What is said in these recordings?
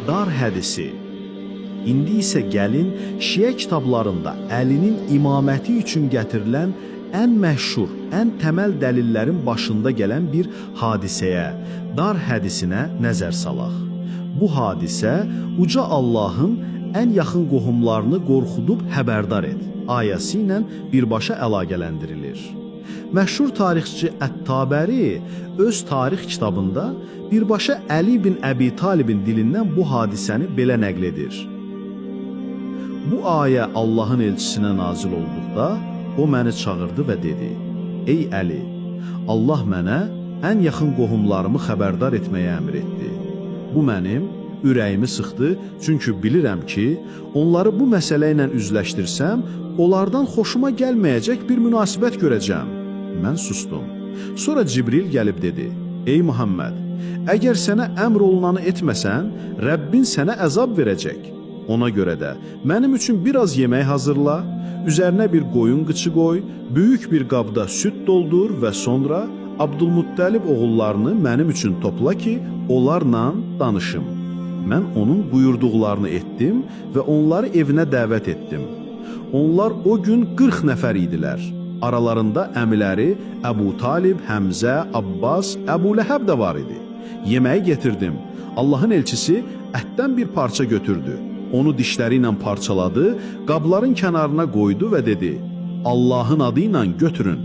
Dar hədisi. İndi isə gəlin Şiə kitablarında Əlinin imaməti üçün gətirilən ən məşhur, ən təməl dəlillərin başında gələn bir hadisəyə, dar hədisinə nəzər salaq. Bu hadisə uca Allahın ən yaxın qohumlarını qorxudub həbərdar et ayəsi ilə birbaşa əlaqələndirilir. Məşhur tarixçi Ət-Tabəri öz tarix kitabında birbaşa Əli bin Əbi Talibin dilindən bu hadisəni belə nəql edir. Bu ayə Allahın elçisinə nazil olduqda, o məni çağırdı və dedi: Ey Əli, Allah mənə ən yaxın qohumlarımı xəbərdar etməyə əmr etdi. Bu mənim ürəyimi sıxdı, çünki bilirəm ki, onları bu məsələ ilə üzləşdirsəm, onlardan xoşuma gəlməyəcək bir münasibət görəcəm. Mən sustum. Sonra Cibril gəlib dedi: Ey Muhammed, əgər sənə əmr olunanı etməsən, Rəbbin sənə əzab verəcək. Ona görə də mənim üçün biraz yemək hazırla, üzərinə bir qoyun qıçı qoy, böyük bir qabda süd doldur və sonra Abdülmuttəlib oğullarını mənim üçün topla ki, onlarla danışım. Mən onun buyurduqlarını etdim və onları evinə dəvət etdim. Onlar o gün 40 nəfər idilər. Aralarında əmiləri Əbu Talib, Həmzə, Abbas, Əbu Ləhəb də var idi. Yeməyi getirdim. Allahın elçisi ətdən bir parça götürdü. Onu dişləri ilə parçaladı, qabların kənarına qoydu və dedi: Allahın adı ilə götürün.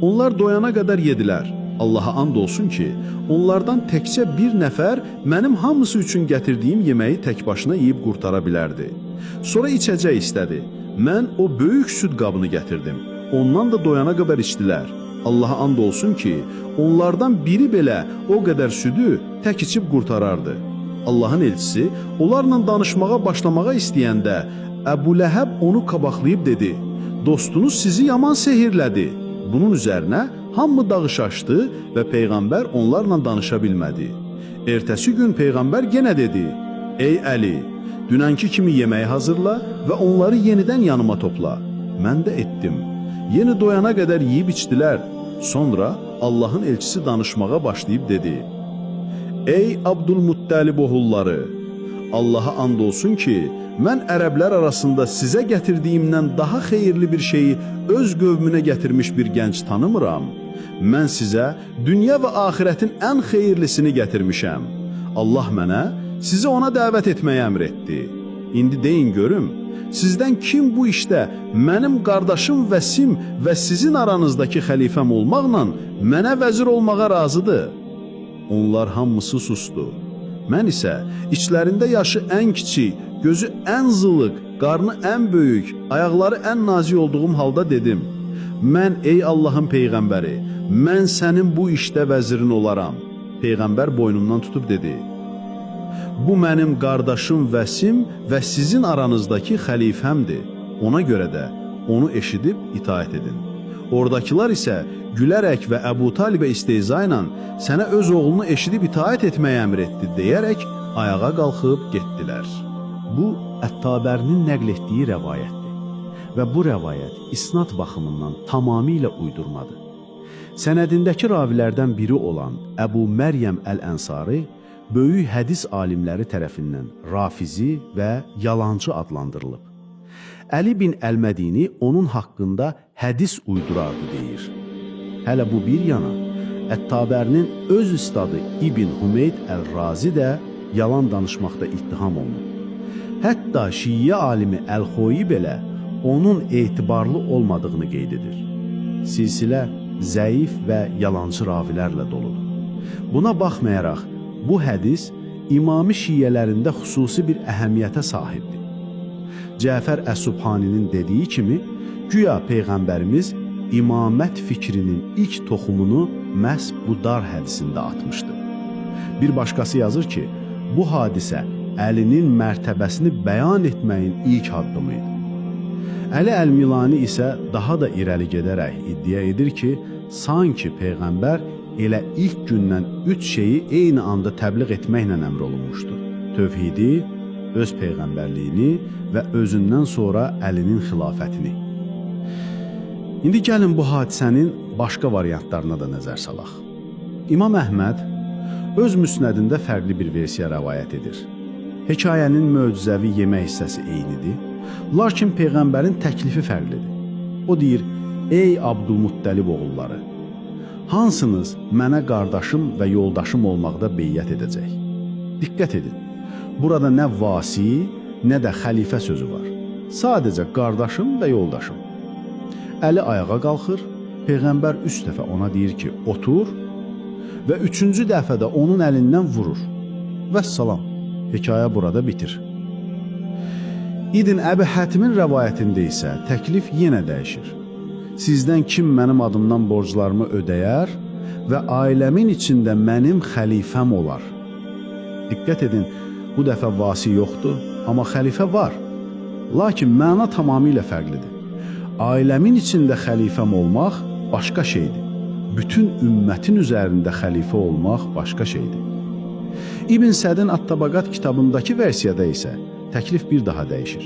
Onlar doyana qədər yedilər. Allaha and olsun ki, onlardan təkcə bir nəfər mənim hamısı üçün gətirdiyim yeməyi tək başına yeyib qurtara bilərdi. Sonra içəcək istədi. Mən o böyük süd qabını gətirdim. Ondan da doyana qədər içdilər. Allaha and olsun ki, onlardan biri belə o qədər südü tək içib qurtarardı. Allahın elçisi onlarla danışmağa başlamağa istəyəndə Əbu Ləhəb onu qabaqlayıb dedi: Dostunuz sizi yaman sehirlədi. Bunun üzərinə hamı dağışaşdı və Peyğəmbər onlarla danışa bilmədi. Ertəsi gün Peyğəmbər yenə dedi: Ey Əli, dünənki kimi yeməyi hazırla və onları yenidən yanıma topla. Mən də etdim. Yeni doyana qədər yeyib içdilər. Sonra Allahın elçisi danışmağa başlayıb dedi: Ey Abdülmuttəlib oğulları, Allaha and olsun ki, mən ərəblər arasında sizə gətirdiyimdən daha xeyirli bir şeyi öz qövmünə gətirmiş bir gənc tanımıram. Mən sizə dünya və axirətin ən xeyirlisini gətirmişəm. Allah mənə sizi ona dəvət etməyə əmr etdi. İndi deyin görüm, sizdən kim bu işdə mənim qardaşım Vəsim və sizin aranızdakı xəlifəm olmaqla mənə vəzir olmağa razıdır? Onlar hamısı sustu. Mən isə içlərində yaşı ən kiçik, gözü ən zılıq, qarnı ən böyük, ayaqları ən nazik olduğum halda dedim: Mən ey Allahın Peyğəmbəri, mən sənin bu işdə vəzirin olaram. Peyğəmbər boynumdan tutub dedi: Bu mənim qardaşım Vəsim və sizin aranızdakı xəlifəmdir. Ona görə də onu eşidib itaət edin. Oradakılar isə gülərək və Əbu Talibə istehza ilə sənə öz oğlunu eşidib itaət etməyə əmr etdi deyərək ayağa qalxıb getdilər. Bu Ət-Tabərinin nəql etdiyi rəvayətdir və bu rəvayət isnad baxımından tamamilə uydurmadır. Sənədindəki ravilərdən biri olan Əbu Məryəm Əl-Ənsari böyük hədis alimləri tərəfindən rafizi və yalancı adlandırılıb. Əli bin Əl-Mədini onun haqqında hədis uydurardı deyir. Hələ bu bir yana, Ət-Tabərinin öz üstadı İbn Hümeyd Əl-Razi də yalan danışmaqda ittiham olunub. Hətta Şiyə alimi Əl-Xoyi belə onun etibarlı olmadığını qeyd edir. Silsilə zəif və yalancı ravilərlə doludur. Buna baxmayaraq, bu hədis İmami Şiyələrində xüsusi bir əhəmiyyətə sahibdir. Cəfər Əs-Subhaninin dediyi kimi, güya Peyğəmbərimiz imamət fikrinin ilk toxumunu məhz bu dar hədisində atmışdı. Bir başqası yazır ki, bu hadisə Əlinin mərtəbəsini bəyan etməyin ilk addımı idi. Əli Əl-Milani isə daha da irəli gedərək iddia edir ki, sanki Peyğəmbər elə ilk gündən 3 şeyi eyni anda təbliğ etməklə əmr olunmuşdu: tövhidi, öz peyğəmbərliyini və özündən sonra Əlinin xilafətini. İndi gəlin bu hadisənin başqa variantlarına da nəzər salaq. İmam Əhməd öz müsnədində fərqli bir versiya rəvayət edir. Hekayənin möcüzəvi yemək hissəsi eynidir, lakin peyğəmbərin təklifi fərqlidir. O deyir: "Ey Abdülmuttəlib oğulları, hansınız mənə qardaşım və yoldaşım olmaqda beyyət edəcək?" Diqqət edin. Burada nə vasi, nə də xəlifə sözü var. Sadəcə qardaşım və yoldaşım. Əli ayağa qalxır, peyğəmbər 3 dəfə ona deyir ki, otur və 3-cü dəfədə onun əlindən vurur. Vəssalam. Hekayə burada bitir. İbn Əbi Hətimin rəvayətində isə təklif yenə dəyişir. Sizdən kim mənim adımdan borclarımı ödəyər və ailəmin içində mənim xəlifəm olar? Diqqət edin, bu dəfə vasi yoxdur, amma xəlifə var. Lakin məna tamamilə fərqlidir. Ailəmin içində xəlifəm olmaq başqa şeydir. Bütün ümmətin üzərində xəlifə olmaq başqa şeydir. İbn Sədin At-Tabaqat kitabındakı versiyada isə təklif bir daha dəyişir.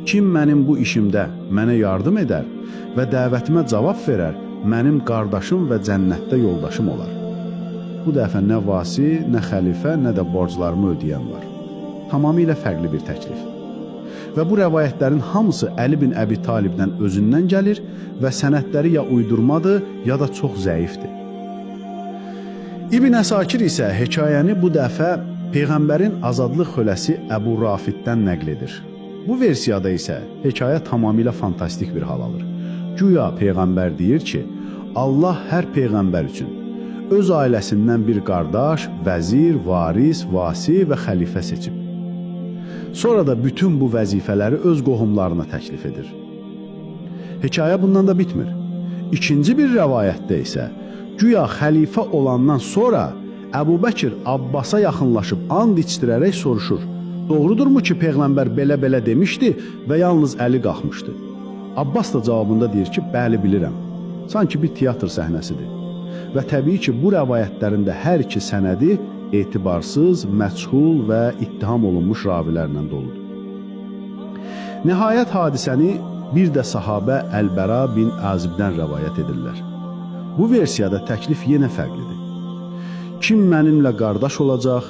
Kim mənim bu işimdə mənə yardım edər və dəvətimə cavab verər, mənim qardaşım və cənnətdə yoldaşım olar. Bu dəfə nə vasi, nə xəlifə, nə də borclarımı ödəyən var. Tamamilə fərqli bir təklif. Və bu rəvayətlərin hamısı Əli bin Əbi Talibdən özündən gəlir və sənədləri ya uydurmadır, ya da çox zəifdir. İbn Əsakir isə hekayəni bu dəfə Peyğəmbərin azadlıq xöləsi Əbu Rafiddən nəql edir. Bu versiyada isə hekayə tamamilə fantastik bir hal alır. Güya Peyğəmbər deyir ki, Allah hər Peyğəmbər üçün öz ailəsindən bir qardaş, vəzir, varis, vasi və xəlifə seçib. Sonra da bütün bu vəzifələri öz qohumlarına təklif edir. Hekayə bundan da bitmir. İkinci bir rəvayətdə isə güya xəlifə olandan sonra Əbu Bəkir Abbasa yaxınlaşıb and içdirərək soruşur: "Doğrudurmu ki, Peyğəmbər belə-belə demişdi və yalnız Əli qalxmışdı?" Abbas da cavabında deyir ki, "Bəli, bilirəm. Sanki bir teatr səhnəsidir." Və təbii ki, bu rəvayətlərində hər iki sənədi etibarsız, məchul və ittiham olunmuş ravilərlə doludur. Nəhayət hadisəni bir də sahabə Əl-Bəra bin Azibdən rəvayət edirlər. Bu versiyada təklif yenə fərqlidir. Kim mənimlə qardaş olacaq,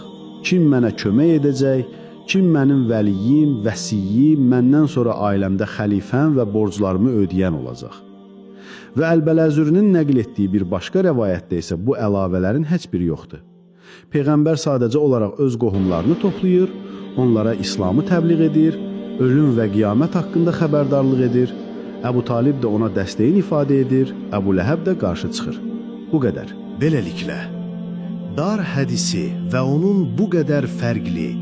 kim mənə kömək edəcək, kim mənim vəliyim, vəsiyyim, məndən sonra ailəmdə xəlifəm və borclarımı ödəyən olacaq. Və Əl-Bələzürinin nəql etdiyi bir başqa rəvayətdə isə bu əlavələrin heç biri yoxdur. Peyğəmbər sadəcə olaraq öz qohumlarını toplayır, onlara İslamı təbliğ edir, ölüm və qiyamət haqqında xəbərdarlıq edir, Əbu Talib də ona dəstəyin ifadə edir, Əbu Ləhəb də qarşı çıxır. Bu qədər. Beləliklə, dar hədisi və onun bu qədər fərqli,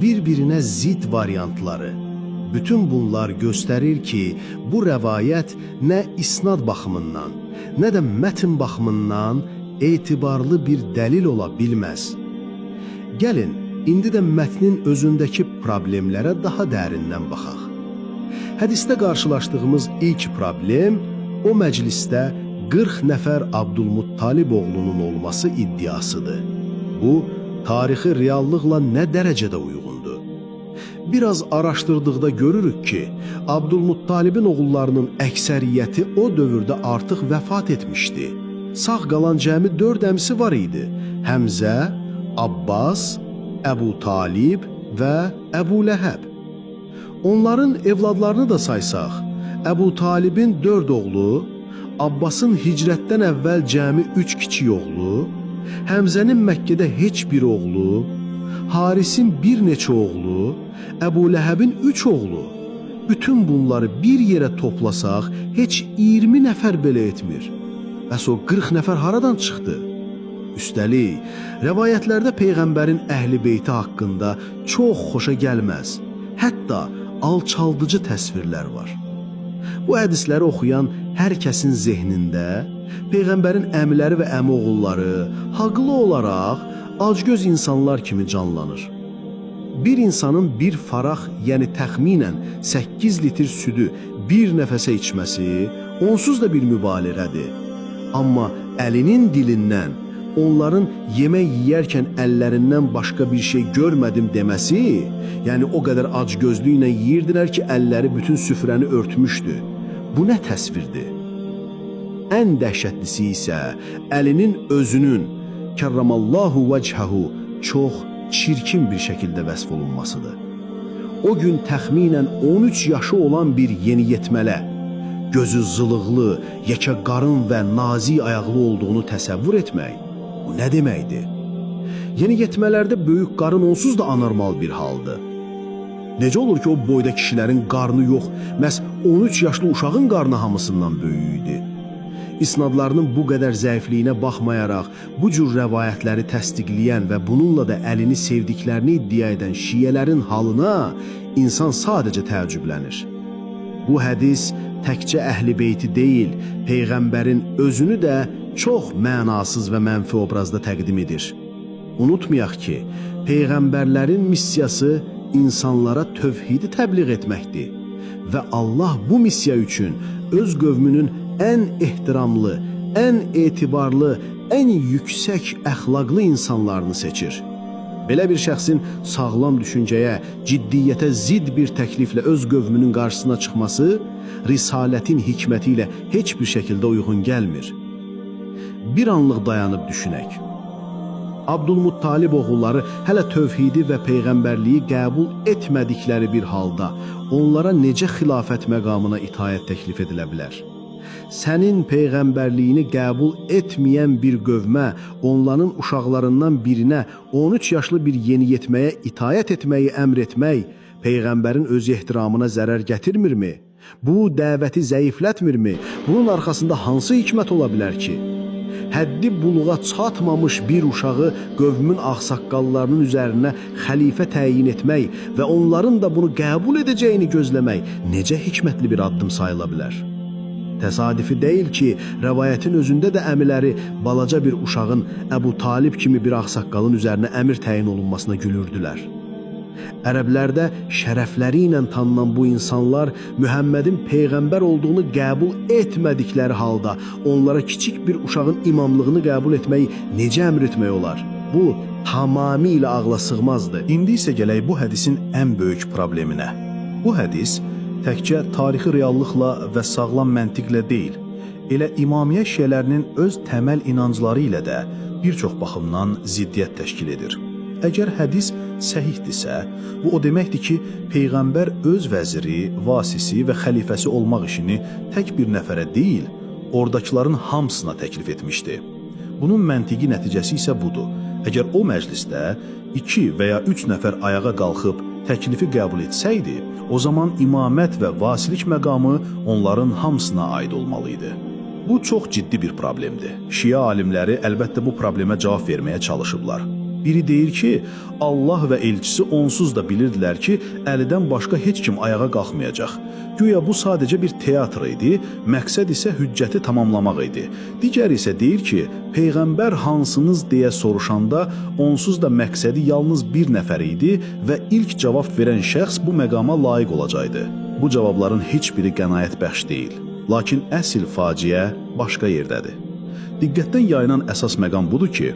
bir-birinə zid variantları, bütün bunlar göstərir ki, bu rəvayət nə isnad baxımından, nə də mətn baxımından etibarlı bir dəlil ola bilməz. Gəlin, indi də mətnin özündəki problemlərə daha dərindən baxaq. Hədisdə qarşılaşdığımız ilk problem o məclisdə 40 nəfər Abdülmuttalib oğlunun olması iddiasıdır. Bu, tarixi reallıqla nə dərəcədə uyğundur? Biraz araşdırdıqda görürük ki, Abdülmuttalibin oğullarının əksəriyyəti o dövrdə artıq vəfat etmişdi. Sağ qalan cəmi 4 əmsi var idi: Həmzə, Abbas, Əbu Talib və Əbu Ləhəb. Onların evladlarını da saysaq, Əbu Talibin 4 oğlu, Abbasın hicrətdən əvvəl cəmi 3 kiçik oğlu, Həmzənin Məkkədə heç bir oğlu, Harisin bir neçə oğlu, Əbu Ləhəbin 3 oğlu. Bütün bunları bir yerə toplasaq, heç 20 nəfər belə etmir. Bəs o 40 nəfər haradan çıxdı? Üstəlik, rəvayətlərdə Peyğəmbərin əhl-i beyti haqqında çox xoşa gəlməz, hətta alçaldıcı təsvirlər var. Bu hədisləri oxuyan hər kəsin zehnində Peyğəmbərin əmiləri və əmioğulları haqlı olaraq acgöz insanlar kimi canlanır. Bir insanın bir farax, yəni təxminən 8 litr südü bir nəfəsə içməsi onsuz da bir mübaliğədir. Amma Əlinin dilindən onların yemək yeyərkən əllərindən başqa bir şey görmədim deməsi, yəni o qədər acgözlü ilə yeyirdilər ki, əlləri bütün süfrəni örtmüşdü. Bu nə təsvirdir? Ən dəhşətlisi isə Əlinin özünün kərramallahu vəchəhu çox çirkin bir şəkildə vəsf olunmasıdır. o gün təxminən 13 yaşı olan bir yeniyetmələ, gözü zılıqlı, yekə qarın və nazik ayaqlı olduğunu təsəvvür etmək, bu nə deməkdir? Yeniyetmələrdə böyük qarın onsuz da anormal bir haldır. Necə olur ki, o boyda kişilərin qarnı yox, məhz 13 yaşlı uşağın qarnı hamısından böyük idi? İsnadlarının bu qədər zəifliyinə baxmayaraq, bu cür rəvayətləri təsdiqləyən və bununla da əlini sevdiklərini iddia edən şiyələrin halına insan sadəcə təəccüblənir. Bu hədis təkcə Əhl-i Beyti deyil, Peyğəmbərin özünü də çox mənasız və mənfi obrazda təqdim edir. Unutmayaq ki, Peyğəmbərlərin missiyası insanlara tövhidi təbliğ etməkdir və Allah bu missiya üçün öz qövmünün ən ehtiramlı, ən etibarlı, ən yüksək əxlaqlı insanlarını seçir. Belə bir şəxsin sağlam düşüncəyə, ciddiyyətə zid bir təkliflə öz qövmünün qarşısına çıxması risalətin hikməti ilə heç bir şəkildə uyğun gəlmir. Bir anlıq dayanıb düşünək. Abdülmuttalib oğulları hələ tövhidi və peyğəmbərliyi qəbul etmədikləri bir halda onlara necə xilafət məqamına itaət təklif edilə bilər? Sənin peyğəmbərliyini qəbul etməyən bir qövmə, onların uşaqlarından birinə 13 yaşlı bir yeniyetməyə itaət etməyi əmr etmək, peyğəmbərin öz ehtiramına zərər gətirmirmi? Bu dəvəti zəiflətmirmi? Bunun arxasında hansı hikmət ola bilər ki? Həddi buluğa çatmamış bir uşağı qövmün ağsaqqallarının üzərinə xəlifə təyin etmək və onların da bunu qəbul edəcəyini gözləmək necə hikmətli bir addım sayıla bilər? Təsadüfi deyil ki, rəvayətin özündə də əmiləri balaca bir uşağın Əbu Talib kimi bir ağsaqqalın üzərinə əmir təyin olunmasına gülürdülər. Ərəblərdə şərəfləri ilə tanınan bu insanlar Mühəmmədin peyğəmbər olduğunu qəbul etmədikləri halda onlara kiçik bir uşağın imamlığını qəbul etməyi necə əmr etmək olar? Bu tamamilə ağla sığmazdı. İndi isə gələk bu hədisin ən böyük probleminə. Bu hədis təkcə tarixi reallıqla və sağlam məntiqlə deyil, elə İmamiyyə şiələrinin öz təməl inancları ilə də bir çox baxımdan ziddiyyət təşkil edir. Əgər hədis səhihdirsə, bu o deməkdir ki, Peyğəmbər öz vəziri, vasisi və xəlifəsi olmaq işini tək bir nəfərə deyil, oradakıların hamısına təklif etmişdi. Bunun məntiqi nəticəsi isə budur. Əgər o məclisdə 2 və ya 3 nəfər ayağa qalxıb təklifi qəbul etsəydi, o zaman imamət və vasilik məqamı onların hamısına aid olmalıydı. Bu çox ciddi bir problemdir. Şiə alimləri əlbəttə bu problemə cavab verməyə çalışıblar. Biri deyir ki, Allah və elçisi onsuz da bilirdilər ki, Əlidən başqa heç kim ayağa qalxmayacaq. Güya bu sadəcə bir teatr idi, məqsəd isə hüccəti tamamlamaq idi. Digər isə deyir ki, Peyğəmbər hansınız deyə soruşanda onsuz da məqsədi yalnız bir nəfər idi və ilk cavab verən şəxs bu məqama layiq olacaqdı. Bu cavabların heç biri qənaət bəxş deyil. Lakin əsl faciə başqa yerdədir. Diqqətdən yayılan əsas məqam budur ki,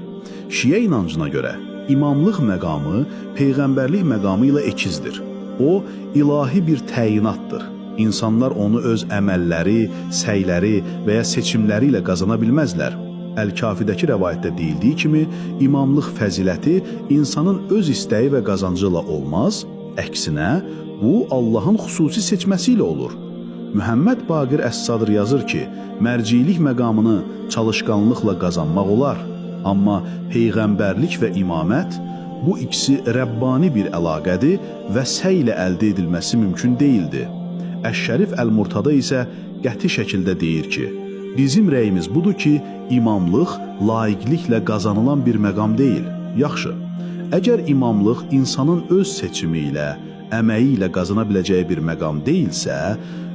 Şiə inancına görə imamlıq məqamı peyğəmbərlik məqamı ilə ekizdir. O, ilahi bir təyinatdır. İnsanlar onu öz əməlləri, səyləri və ya seçimləri ilə qazana bilməzlər. Əl-Kafidəki rəvayətdə deyildiyi kimi, imamlıq fəziləti insanın öz istəyi və qazancı ilə olmaz, əksinə, bu Allahın xüsusi seçməsi ilə olur. Mühəmməd Baqir Əs-Sadr yazır ki, mərcilik məqamını çalışqanlıqla qazanmaq olar. Amma peyğəmbərlik və imamət, bu ikisi Rəbbani bir əlaqədir və səy ilə əldə edilməsi mümkün deyildi. Əş-Şərif Əl-Murtada isə qəti şəkildə deyir ki, bizim rəyimiz budur ki, imamlıq layiqliklə qazanılan bir məqam deyil. Yaxşı, əgər imamlıq insanın öz seçimi ilə, əməyi ilə qazana biləcəyi bir məqam deyilsə,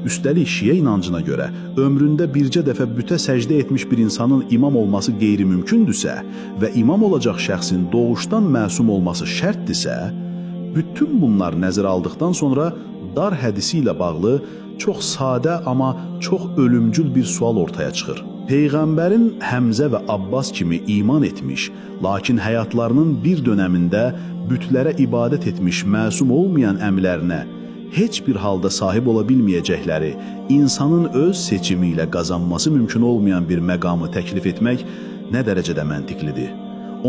üstəlik Şiə inancına görə ömründə bircə dəfə bütə səcdə etmiş bir insanın imam olması qeyri-mümkündürsə və imam olacaq şəxsin doğuşdan məsum olması şərtdirsə, bütün bunlar nəzərə aldıqdan sonra dar hədisi ilə bağlı çox sadə, amma çox ölümcül bir sual ortaya çıxır. Peyğəmbərin Həmzə və Abbas kimi iman etmiş, lakin həyatlarının bir dönəmində bütlərə ibadət etmiş məsum olmayan əmlərinə heç bir halda sahib ola bilməyəcəkləri, insanın öz seçimi ilə qazanması mümkün olmayan bir məqamı təklif etmək nə dərəcədə məntiqlidir?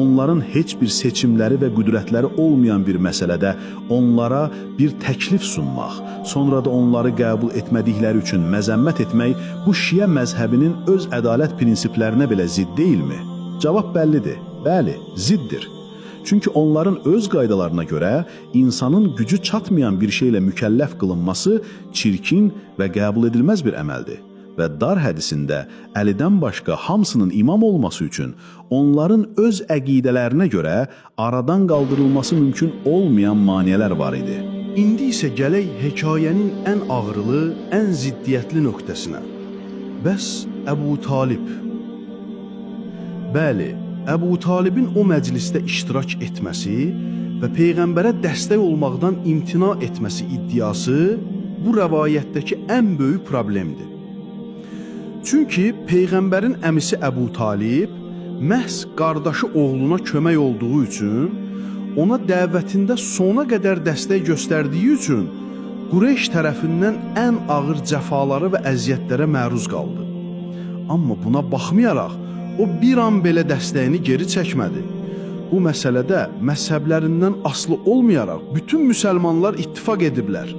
onların heç bir seçimləri və qüdrətləri olmayan bir məsələdə onlara bir təklif sunmaq, sonra da onları qəbul etmədikləri üçün məzəmmət etmək bu şiə məzhəbinin öz ədalət prinsiplərinə belə zidd deyilmi? Cavab bəllidir. Bəli, ziddir. Çünki onların öz qaydalarına görə insanın gücü çatmayan bir şeylə mükəlləf qılınması çirkin və qəbul edilməz bir əməldir. Və dar hədisində Əlidən başqa hamısının imam olması üçün onların öz əqidələrinə görə aradan qaldırılması mümkün olmayan maneələr var idi. İndi isə gələk hekayənin ən ağrılı, ən ziddiyyətli nöqtəsinə. Bəs Əbu Talib? Bəli, Əbu Talibin o məclisdə iştirak etməsi və Peyğəmbərə dəstək olmaqdan imtina etməsi iddiası bu rəvayətdəki ən böyük problemdir. Çünki Peyğəmbərin əmisi Əbu Talib məhz qardaşı oğluna kömək olduğu üçün, ona dəvətində sona qədər dəstək göstərdiyi üçün Qureyş tərəfindən ən ağır cəfaları və əziyyətlərə məruz qaldı. Amma buna baxmayaraq, o bir an belə dəstəyini geri çəkmədi. Bu məsələdə məzhəblərindən asılı olmayaraq bütün müsəlmanlar ittifaq ediblər.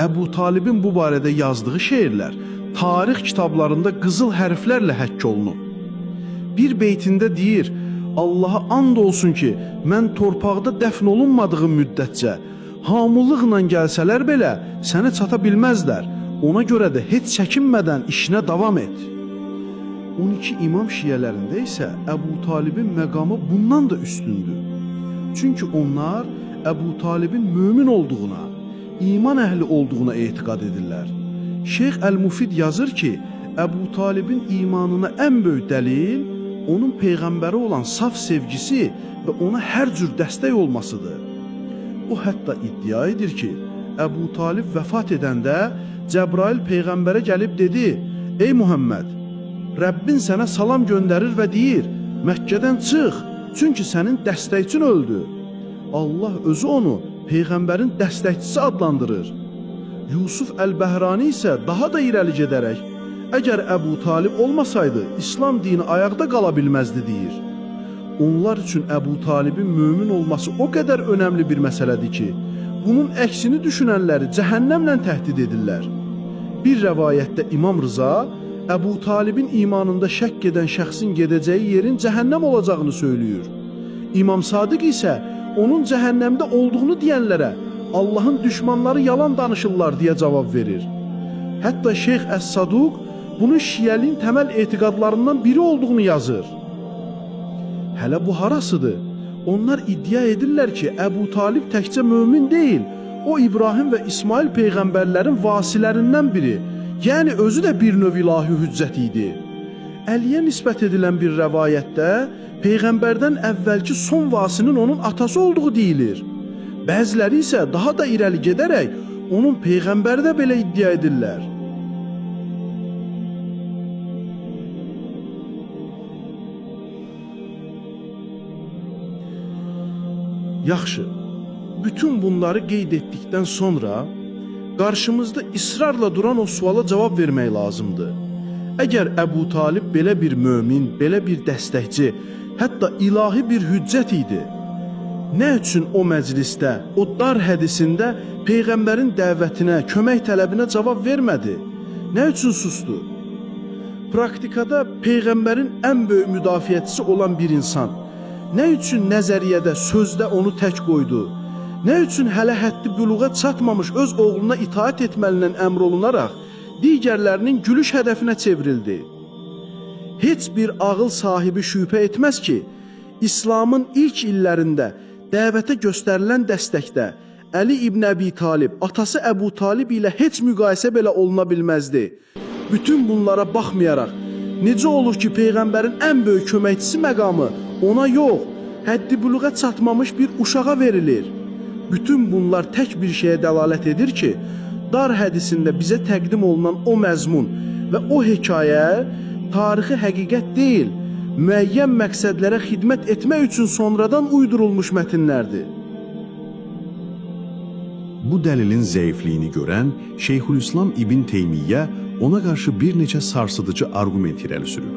Əbu Talibin bu barədə yazdığı şeirlər tarix kitablarında qızıl hərflərlə həkk olunub. Bir beytində deyir, Allaha and olsun ki, mən torpaqda dəfn olunmadığım müddətcə, hamılıqla gəlsələr belə səni çata bilməzlər. Ona görə də heç çəkinmədən işinə davam et. 12 imam şiyələrində isə Əbu Talibin məqamı bundan da üstündür. Çünki onlar Əbu Talibin mömin olduğuna, iman əhli olduğuna etiqad edirlər. Şeyx Əl-Mufid yazır ki, Əbu Talibin imanına ən böyük dəlil onun Peyğəmbərə olan saf sevgisi və ona hər cür dəstək olmasıdır. O hətta iddia edir ki, Əbu Talib vəfat edəndə Cəbrail Peyğəmbərə gəlib dedi, ey Muhammed, Rəbbin sənə salam göndərir və deyir, Məkkədən çıx, çünki sənin dəstəkçin öldü. Allah özü onu Peyğəmbərin dəstəkçisi adlandırır. Yusuf Əl-Bəhrani isə daha da irəli gedərək, əgər Əbu Talib olmasaydı, İslam dini ayaqda qala bilməzdi deyir. Onlar üçün Əbu Talibin mömin olması o qədər önəmli bir məsələdir ki, bunun əksini düşünənləri cəhənnəmlə təhdid edirlər. Bir rəvayətdə İmam Rıza, Əbu Talibin imanında şəkk edən şəxsin gedəcəyi yerin cəhənnəm olacağını söylüyor. İmam Sadiq isə onun cəhənnəmdə olduğunu deyənlərə Allahın düşmanları yalan danışırlar deyə cavab verir. Hətta Şeyx Əs-Saduq bunun şiəliyin təməl etiqadlarından biri olduğunu yazır. Hələ bu harasıdır? Onlar iddia edirlər ki, Əbu Talib təkcə mömin deyil, o İbrahim və İsmail peyğəmbərlərin vasilərindən biri, yəni özü də bir növ ilahi hüccət idi. Əliyə nisbət edilən bir rəvayətdə Peyğəmbərdən əvvəlki son vasinin onun atası olduğu deyilir. Bəziləri isə daha da irəli gedərək onun Peyğəmbəri də belə iddia edirlər. Yaxşı, bütün bunları qeyd etdikdən sonra qarşımızda israrla duran o suala cavab vermək lazımdır. Əgər Əbu Talib belə bir mömin, belə bir dəstəkçi, hətta ilahi bir hüccət idi, nə üçün o məclisdə, o dar hədisində Peyğəmbərin dəvətinə, kömək tələbinə cavab vermədi? Nə üçün sustu? Praktikada Peyğəmbərin ən böyük müdafiəçisi olan bir insan nə üçün nəzəriyyədə, sözdə onu tək qoydu? Nə üçün hələ həddi büluğa çatmamış öz oğluna itaat etməlindən əmr olunaraq digərlərinin gülüş hədəfinə çevrildi? Heç bir ağıl sahibi şübhə etməz ki, İslamın ilk illərində dəvətə göstərilən dəstəkdə Əli İbn Əbi Talib, atası Əbu Talib ilə heç müqayisə belə oluna bilməzdi. Bütün bunlara baxmayaraq, necə olur ki, Peyğəmbərin ən böyük köməkçisi məqamı ona yox, həddi büluğa çatmamış bir uşağa verilir? Bütün bunlar tək bir şeyə dəlalət edir ki, dar hədisində bizə təqdim olunan o məzmun və o hekayə tarixi həqiqət deyil, müəyyən məqsədlərə xidmət etmək üçün sonradan uydurulmuş mətnlərdir. Bu dəlilin zəifliyini görən Şeyxülislam İbn Teymiyyə ona qarşı bir neçə sarsıdıcı arqument irəli sürür.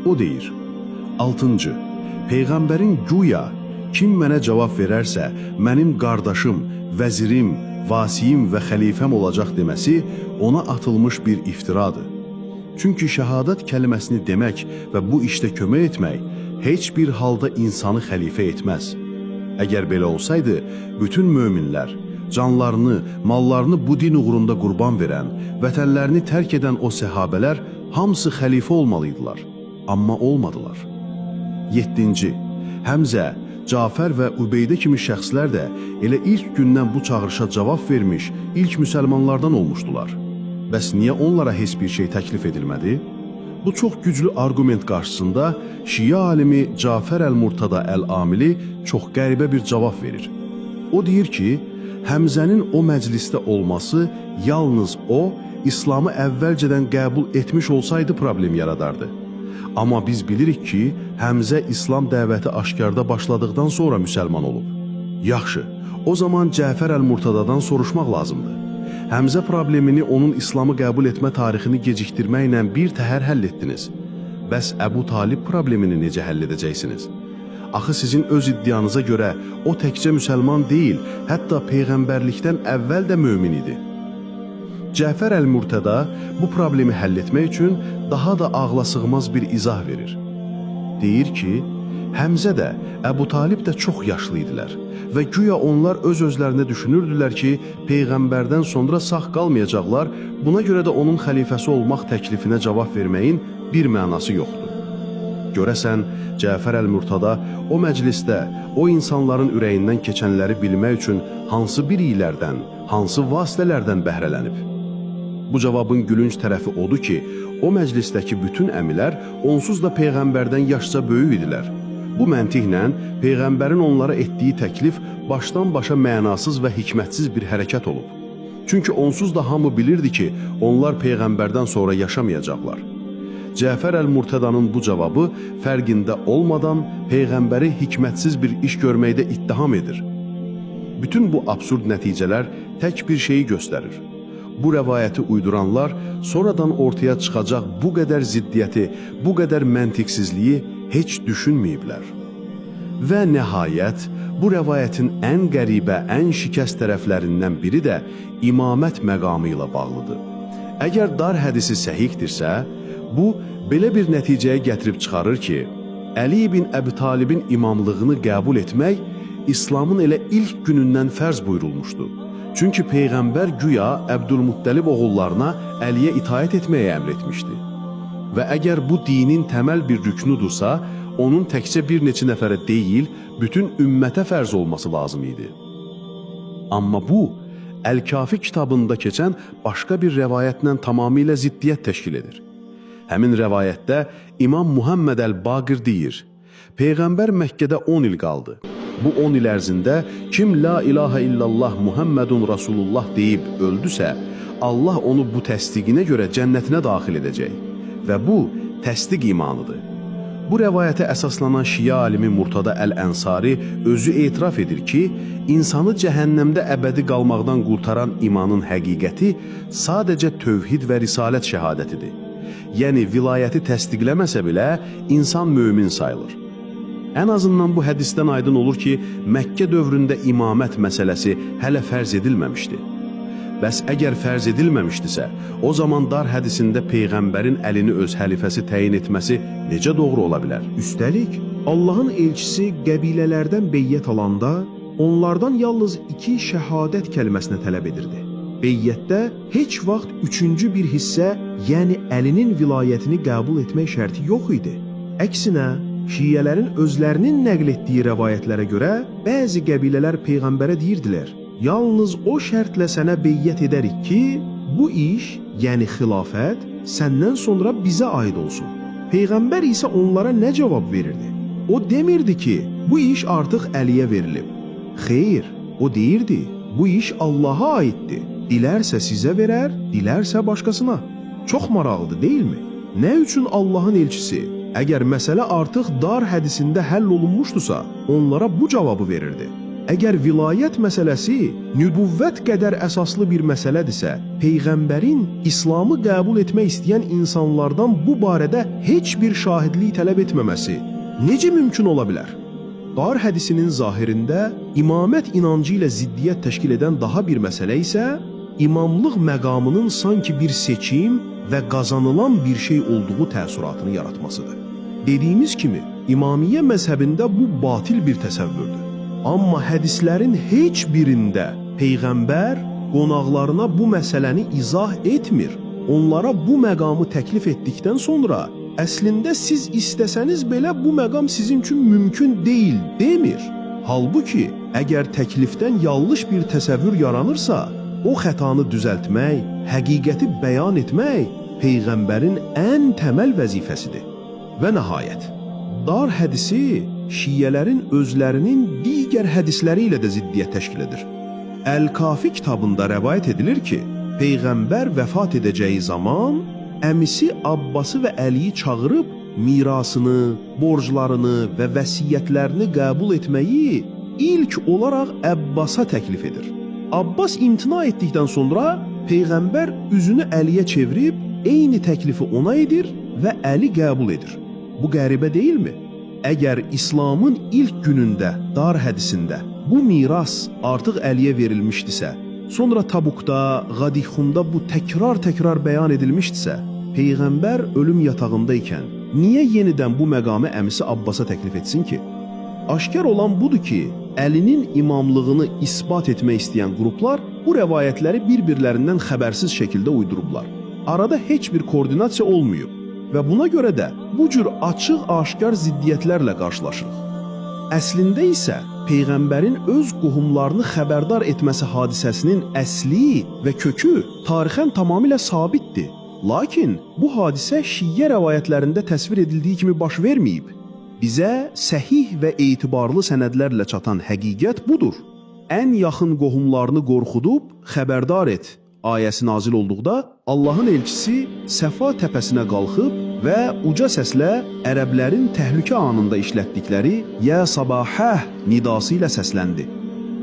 O deyir, 6. peyğəmbərin güya kim mənə cavab verərsə, mənim qardaşım, vəzirim, vasiyim və xəlifəm olacaq deməsi ona atılmış bir iftiradır. Çünki şəhadət kəlməsini demək və bu işdə kömək etmək heç bir halda insanı xəlifə etməz. Əgər belə olsaydı, bütün möminlər, canlarını, mallarını bu din uğrunda qurban verən, vətənlərini tərk edən o səhabələr hamısı xəlifə olmalıydılar. Amma olmadılar. 7. Həmzə, Cafər və Ubeydə kimi şəxslər də elə ilk gündən bu çağırışa cavab vermiş ilk müsəlmanlardan olmuşdular. Bəs niyə onlara heç bir şey təklif edilmədi? Bu çox güclü arqument qarşısında Şiə alimi Cafər əl-Murtada əl-Amili çox qəribə bir cavab verir. O deyir ki, Həmzənin o məclisdə olması yalnız o, İslamı əvvəlcədən qəbul etmiş olsaydı problem yaradardı. Amma biz bilirik ki, Həmzə İslam dəvəti aşkarda başladıqdan sonra müsəlman olub. Yaxşı, o zaman Cəfər əl-Murtadadan soruşmaq lazımdır. Həmzə problemini onun İslamı qəbul etmə tarixini gecikdirməklə bir təhər həll etdiniz. Bəs Əbu Talib problemini necə həll edəcəksiniz? Axı sizin öz iddianıza görə o təkcə müsəlman deyil, hətta peyğəmbərlikdən əvvəl də mömin idi. Cəfər əl-Murtada bu problemi həll etmək üçün daha da ağlasığmaz bir izah verir. Deyir ki, Həmzə də, Əbu Talib də çox yaşlı idilər və güya onlar öz-özlərinə düşünürdülər ki, Peyğəmbərdən sonra sağ qalmayacaqlar, buna görə də onun xəlifəsi olmaq təklifinə cavab verməyin bir mənası yoxdur. Görəsən, Cəfər əl-Murtada o məclisdə, o insanların ürəyindən keçənləri bilmək üçün hansı biriklərdən, hansı vasitələrdən bəhrələnib? Bu cavabın gülünc tərəfi odur ki, o məclisdəki bütün əmilər onsuz da Peyğəmbərdən yaşca böyük idilər. Bu məntiqlə Peyğəmbərin onlara etdiyi təklif başdan başa mənasız və hikmətsiz bir hərəkət olub. Çünki onsuz da hamı bilirdi ki, onlar Peyğəmbərdən sonra yaşamayacaqlar. Cəfər əl-Murtadanın bu cavabı fərqində olmadan Peyğəmbəri hikmətsiz bir iş görməkdə ittiham edir. Bütün bu absurd nəticələr tək bir şeyi göstərir. Bu rəvayəti uyduranlar sonradan ortaya çıxacaq bu qədər ziddiyyəti, bu qədər məntiqsizliyi heç düşünməyiblər. Və nəhayət, bu rəvayətin ən qəribə, ən şikəst tərəflərindən biri də imamət məqamı ilə bağlıdır. Əgər dar hədisi səhihdirsə, bu, belə bir nəticəyə gətirib çıxarır ki, Əli ibn Əbi Talibin imamlığını qəbul etmək İslamın elə ilk günündən fərz buyurulmuşdu. Çünki Peyğəmbər güya Əbdülmuttəlib oğullarına Əliyə itaət etməyə əmr etmişdi. Və əgər bu dinin təməl bir rüknudursa, onun təkcə bir neçə nəfərə deyil, bütün ümmətə fərz olması lazım idi. Amma bu, Əl-Kafi kitabında keçən başqa bir rəvayətlə tamamilə ziddiyyət təşkil edir. Həmin rəvayətdə İmam Muhammed əl-Baqir deyir, Peyğəmbər Məkkədə 10 il qaldı. Bu 10 il ərzində kim la ilahə illallah Muhammedun Rasulullah deyib öldüsə, Allah onu bu təsdiqinə görə cənnətinə daxil edəcək. Və bu, təsdiq imanıdır. Bu rəvayətə əsaslanan Şiə alimi Murtada əl-Ənsari özü etiraf edir ki, insanı cəhənnəmdə əbədi qalmaqdan qurtaran imanın həqiqəti sadəcə tövhid və risalət şəhadətidir. Yəni, vilayəti təsdiqləməsə belə, insan mömin sayılır. Ən azından bu hədisdən aydın olur ki, Məkkə dövründə imamət məsələsi hələ fərz edilməmişdi. Bəs əgər fərz edilməmişdisə, o zaman dar hədisində Peyğəmbərin Əlini öz xəlifəsi təyin etməsi necə doğru ola bilər? Üstəlik, Allahın elçisi qəbilələrdən beyyət alanda, onlardan yalnız 2 şəhadət kəlməsini tələb edirdi. Beyyətdə heç vaxt 3-cü bir hissə, yəni Əlinin vilayətini qəbul etmək şərti yox idi. Əksinə, Şiələrin özlərinin nəql etdiyi rəvayətlərə görə bəzi qəbilələr Peyğəmbərə deyirdilər, yalnız o şərtlə sənə beyyət edərik ki, bu iş, yəni xilafət, səndən sonra bizə aid olsun. Peyğəmbər isə onlara nə cavab verirdi? O demirdi ki, bu iş artıq Əliyə verilib. Xeyr, o deyirdi, bu iş Allaha aiddir. Dilərsə sizə verər, dilərsə başqasına. Çox maraqlıdır, deyilmi? Nə üçün Allahın elçisi, əgər məsələ artıq dar hədisində həll olunmuşdusa, onlara bu cavabı verirdi? Əgər vilayət məsələsi nübüvvət qədər əsaslı bir məsələdirsə, Peyğəmbərin İslamı qəbul etmək istəyən insanlardan bu barədə heç bir şahidlik tələb etməməsi necə mümkün ola bilər? Dar hədisinin zahirində imamət inancı ilə ziddiyyət təşkil edən daha bir məsələ isə imamlıq məqamının sanki bir seçim və qazanılan bir şey olduğu təəssüratını yaratmasıdır. Dediyimiz kimi, İmamiyyə məzhəbində bu batil bir təsəvvürdür. Amma hədislərin heç birində Peyğəmbər qonaqlarına bu məsələni izah etmir. Onlara bu məqamı təklif etdikdən sonra əslində siz istəsəniz belə bu məqam sizin üçün mümkün deyil demir. Halbuki, əgər təklifdən yanlış bir təsəvvür yaranırsa, o xətanı düzəltmək, həqiqəti bəyan etmək Peyğəmbərin ən təməl vəzifəsidir. Və nəhayət, dar hədisi şiələrin özlərinin digər hədisləri ilə də ziddiyyət təşkil edir. Əl-Kafi kitabında rəvayət edilir ki, Peyğəmbər vəfat edəcəyi zaman əmisi Abbası və Əliyi çağırıb mirasını, borclarını və vəsiyyətlərini qəbul etməyi ilk olaraq Əbbasa təklif edir. Abbas imtina etdikdən sonra Peyğəmbər üzünü Əliyə çevirib eyni təklifi ona edir və Əli qəbul edir. Bu qəribə deyilmi? Əgər İslamın ilk günündə, dar hədisində bu miras artıq Əliyə verilmişdisə, sonra Tabukda, Qadixunda bu təkrar bəyan edilmişdisə, Peyğəmbər ölüm yatağında ikən niyə yenidən bu məqamı əmisi Abbasa təklif etsin ki? Aşkar olan budur ki, Əlinin imamlığını isbat etmək istəyən qruplar bu rəvayətləri bir-birlərindən xəbərsiz şəkildə uydurublar. Arada heç bir koordinasiya olmayıb və buna görə də bu cür açıq-aşkar ziddiyyətlərlə qarşılaşırıq. Əslində isə Peyğəmbərin öz qohumlarını xəbərdar etməsi hadisəsinin əsli və kökü tarixən tamamilə sabitdir. Lakin bu hadisə şiə rəvayətlərində təsvir edildiyi kimi baş verməyib. Bizə səhih və etibarlı sənədlərlə çatan həqiqət budur. Ən yaxın qohumlarını qorxudub xəbərdar et ayəsi nazil olduqda Allahın elçisi Səfa təpəsinə qalxıb və uca səslə ərəblərin təhlükə anında işlətdikləri "Yə sabahəh" nidası ilə səsləndi.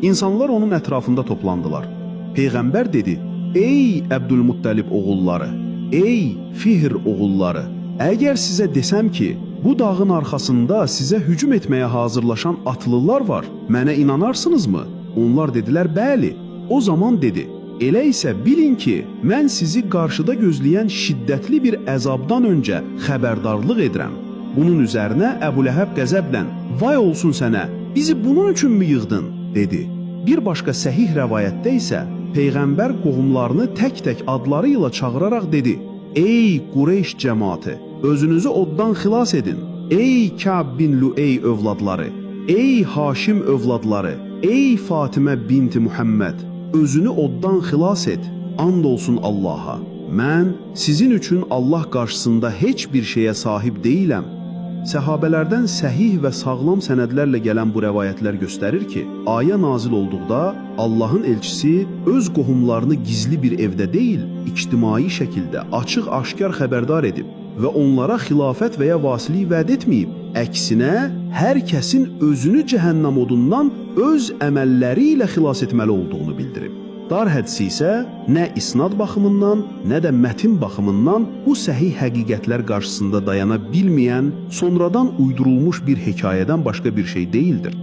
İnsanlar onun ətrafında toplandılar. Peyğəmbər dedi: "Ey Əbdülmuttalib oğulları, ey Fihr oğulları, əgər sizə desəm ki, bu dağın arxasında sizə hücum etməyə hazırlaşan atlılar var, mənə inanarsınızmı?" Onlar dedilər: "Bəli." O zaman dedi: "Elə isə bilin ki, mən sizi qarşıda gözləyən şiddətli bir əzabdan öncə xəbərdarlıq edirəm." Bunun üzərinə Əbuləhəb qəzəblə: "Vay olsun sənə, bizi bunun üçünmü yığdın?" dedi. Bir başqa səhih rəvayətdə isə Peyğəmbər qohumlarını tək-tək adları ilə çağıraraq dedi: "Ey Qureyş cəmaatı, özünüzü oddan xilas edin. Ey Kəb bin Lüey övladları, ey Haşim övladları, ey Fatimə binti Muhammed, özünü oddan xilas et. And olsun Allaha. Mən sizin üçün Allah qarşısında heç bir şeyə sahib deyiləm." Səhabələrdən səhih və sağlam sənədlərlə gələn bu rəvayətlər göstərir ki, ayə nazil olduqda Allahın elçisi öz qohumlarını gizli bir evdə deyil, ictimai şəkildə açıq-aşkar xəbərdar edib və onlara xilafət və ya vasiliyi vəd etməyib. Əksinə, hər kəsin özünü cəhənnəm odundan öz əməlləri ilə xilas etməli olduğunu bildirib. Dar hədisi isə nə isnad baxımından, nə də mətin baxımından bu səhih həqiqətlər qarşısında dayana bilməyən, sonradan uydurulmuş bir hekayədən başqa bir şey deyildir.